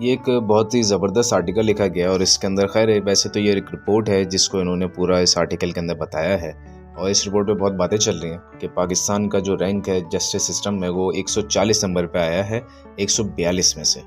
ये एक बहुत ही ज़बरदस्त आर्टिकल लिखा गया और इसके अंदर खैर वैसे तो ये एक रिपोर्ट है जिसको इन्होंने पूरा इस आर्टिकल के अंदर बताया है। और इस रिपोर्ट में बहुत बातें चल रही हैं कि पाकिस्तान का जो रैंक है जस्टिस सिस्टम में वो 140 नंबर पे आया है 142 में से।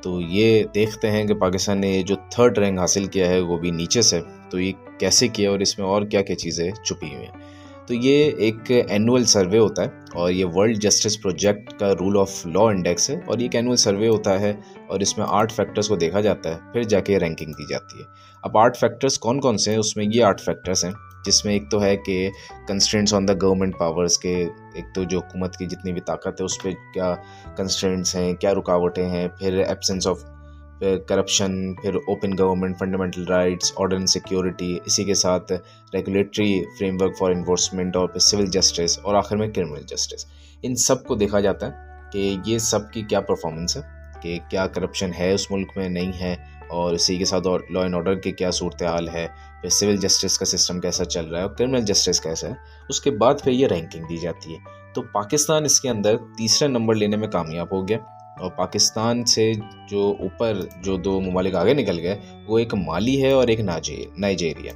तो ये देखते हैं कि पाकिस्तान ने जो थर्ड रैंक हासिल किया है वो भी नीचे से, तो ये कैसे किया और इसमें और क्या क्या चीज़ें छुपी हुई हैं। तो ये एक एनुअल सर्वे होता है और ये वर्ल्ड जस्टिस प्रोजेक्ट का रूल ऑफ लॉ इंडेक्स है और ये एक एनुअल सर्वे होता है और इसमें 8 फैक्टर्स को देखा जाता है, फिर जाके रैंकिंग दी जाती है। अब 8 फैक्टर्स कौन कौन से हैं, उसमें ये 8 फैक्टर्स हैं जिसमें एक तो है कि constraints on the government powers के, एक तो जो हुकूमत की जितनी भी ताकत है उस पर क्या कंस्ट्रेंट्स हैं, क्या रुकावटें हैं, फिर एब्सेंस ऑफ करप्शन, फिर open government, fundamental rights, order and security, इसी के साथ रेगुलेटरी फ्रेमवर्क फॉर इन्फोर्समेंट और फिर सिविल जस्टिस और आखिर में क्रिमिनल जस्टिस। इन सब को देखा जाता है कि ये सब की क्या परफॉर्मेंस है, कि क्या करप्शन है उस मुल्क में, नहीं है, और इसी के साथ और लॉ एंड ऑर्डर की क्या सूरत हाल है, फिर सिविल जस्टिस का सिस्टम कैसा चल रहा है और क्रिमिनल जस्टिस कैसा है। उसके बाद फिर ये रैंकिंग दी जाती है। तो पाकिस्तान इसके अंदर तीसरा नंबर लेने में कामयाब हो गया और पाकिस्तान से जो ऊपर जो दो ममालिक आगे निकल गए वो एक माली है और एक नाइजेरिया।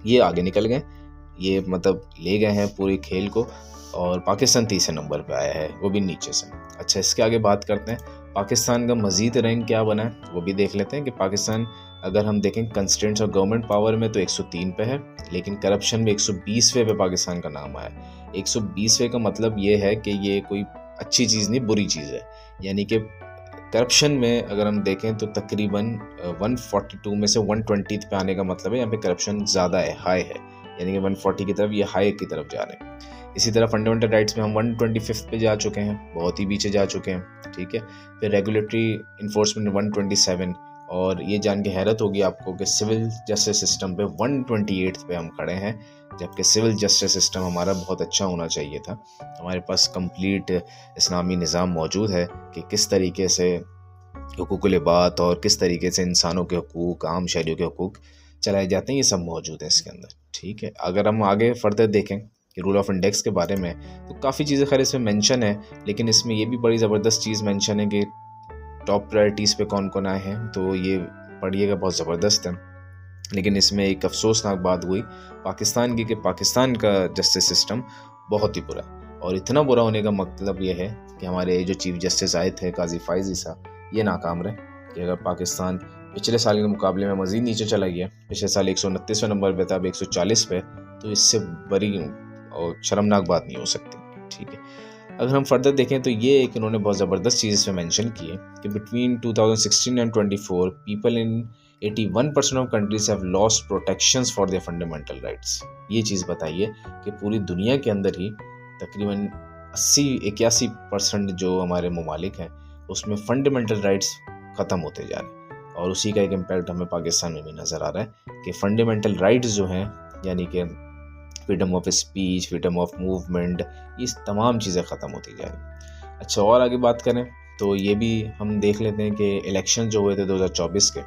ये आगे निकल गए, ये मतलब ले गए हैं पूरी खेल को और पाकिस्तान तीसरे नंबर पे आया है, वो भी नीचे से। अच्छा, इसके आगे बात करते हैं पाकिस्तान का मज़ीद रैंक क्या बना है, वो भी देख लेते हैं कि पाकिस्तान अगर हम देखें कंस्ट्रेंट्स और गवर्नमेंट पावर में तो 103 पे है, लेकिन करप्शन में 120वें पे पाकिस्तान का नाम आया। 120वें का मतलब ये है कि ये कोई अच्छी चीज़ नहीं, बुरी चीज़ है। यानी कि करप्शन में अगर हम देखें तो तकरीबन 142 में से 120 पे आने का मतलब है यहाँ पे करप्शन ज़्यादा है, हाई है, यानी कि 140 की तरफ, ये हाई की तरफ जा रहे हैं। इसी तरह फंडामेंटल राइट्स में हम 125 पे जा चुके हैं, बहुत ही पीछे जा चुके हैं, ठीक है। फिर रेगुलेटरी इन्फोर्समेंट 127, और ये जान के हैरत होगी आपको कि सिविल जस्टिस सिस्टम पे 128 पे हम खड़े हैं, जबकि सिविल जस्टिस सिस्टम हमारा बहुत अच्छा होना चाहिए था। हमारे पास कंप्लीट इस्लामी निज़ाम मौजूद है कि किस तरीके से हुकूकुल इबाद और किस तरीके से इंसानों के हकूक़, आम शहरियों के हकूक़ चलाए जाते हैं, ये सब मौजूद है इसके अंदर, ठीक है। अगर हम आगे फर्दर देखें कि रूल ऑफ इंडेक्स के बारे में तो काफ़ी चीज़ें खैर इसमें मेंशन है, लेकिन इसमें ये भी बड़ी ज़बरदस्त चीज़ मेंशन है कि टॉप प्रायोरिटीज़ पे कौन कौन आए हैं, तो ये पढ़िएगा, बहुत ज़बरदस्त है। लेकिन इसमें एक अफसोसनाक बात हुई पाकिस्तान की कि पाकिस्तान का जस्टिस सिस्टम बहुत ही बुरा है, और इतना बुरा होने का मतलब ये है कि हमारे जो चीफ जस्टिस आए थे काजी फाइज़ ईसा, ये नाकाम रहे। कि अगर पाकिस्तान पिछले साल के मुकाबले में मज़ीद नीचे चला गया, पिछले साल 129वें नंबर पे था, अब 140 पे, तो इससे बड़ी और शर्मनाक बात नहीं हो सकती, ठीक है। अगर हम फर्दर देखें तो ये एक इन्होंने बहुत ज़बरदस्त चीज़ इसमें मेंशन की है कि between 2016 and 24 people in 81% of countries have lost protections for their fundamental rights. ये चीज़ बताइए कि पूरी दुनिया के अंदर ही तकरीबन 81% जो हमारे ममालिक हैं उसमें फंडामेंटल राइट्स ख़त्म होते जा रहे हैं, और उसी का एक इम्पैक्ट हमें पाकिस्तान में भी नज़र आ रहा है कि फंडामेंटल राइट्स जो हैं, यानी कि freedom of speech, freedom of movement, ये तमाम चीज़ें ख़त्म होती जा रही। अच्छा, और आगे बात करें तो ये भी हम देख लेते हैं कि इलेक्शन जो हुए थे 2024 के,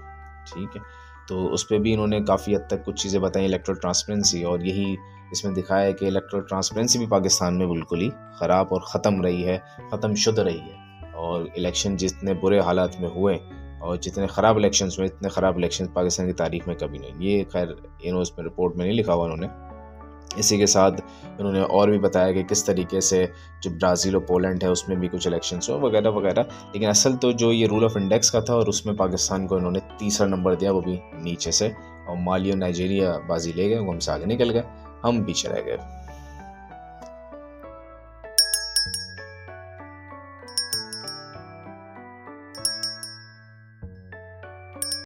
ठीक है, तो उस पर भी इन्होंने काफ़ी हद तक कुछ चीज़ें बताई, इलेक्टोरल ट्रांसपेरेंसी, और यही इसमें दिखाया है कि इलेक्टोरल ट्रांसपेरेंसी भी पाकिस्तान में बिल्कुल ही ख़राब और ख़त्म रही है, ख़त्म शुद्ध रही है। और इलेक्शन जितने बुरे हालात में हुए और जितने ख़राब इलेक्शंस हुए, इतने ख़राब इलेक्शन पाकिस्तान की तारीख में कभी नहीं। ये खैर इन्होंने इसमें रिपोर्ट में नहीं लिखा हुआ उन्होंने। इसी के साथ इन्होंने और भी बताया कि किस तरीके से जो ब्राज़ील और पोलैंड है उसमें भी कुछ इलेक्शंस हो वगैरह वगैरह। लेकिन असल तो जो ये रूल ऑफ इंडेक्स का था और उसमें पाकिस्तान को इन्होंने तीसरा नंबर दिया, वो भी नीचे से, और माली और नाइजीरिया बाजी ले गए, वो हमसे आगे निकल गए, हम पीछे रह गए।